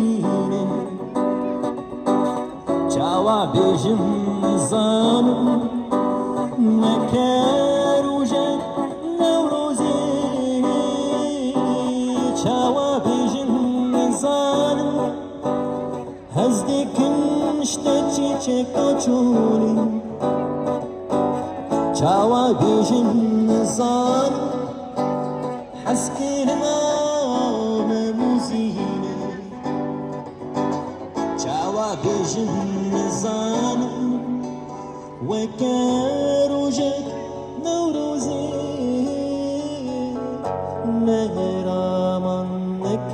موزینه چاوا بیجم نزانم نکروجه نوروزی چاوا بیجم نزانم هزدکن شته چیچک چولی چاوا بیجم نزانم حسكرنا موزينة چاوا بيجن نزان وكاروجك نوروزي مهرامانك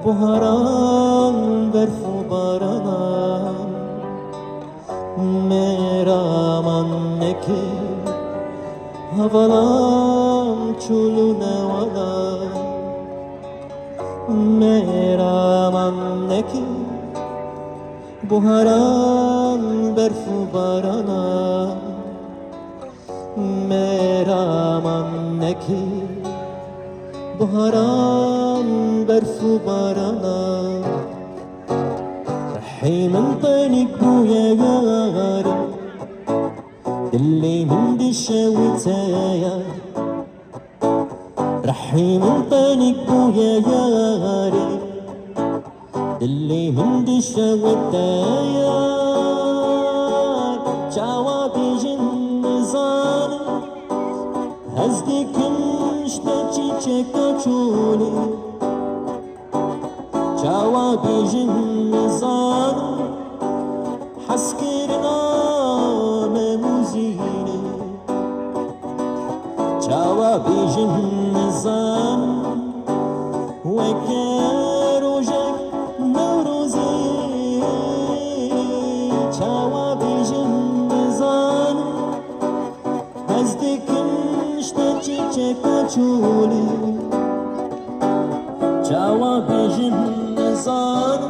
بهران برفو بارانا مهرامانك havalan çuluna vala mehraman neki buharan berfu barana mehraman neki buharan berfu barana rahimin tanik buya yarim اللي من دشاوتايا رحي من طانك بويا ياري اللي من دشاوتايا چاوا بيجن نزان هزدك مشتا چيچكا چولي چاوا بيجن نزان حسكرنا موزينة چاوا بیجن نزان وكاروجك نوروزي چاوا بیجن نزان هزدکن شتا چیچکا چولی چاوا بیجن نزان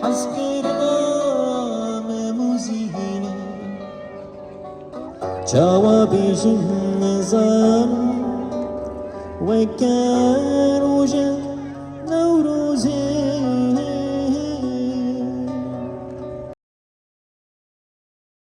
حسكرنا موزينة چاوا بیجن نزان وكاروجك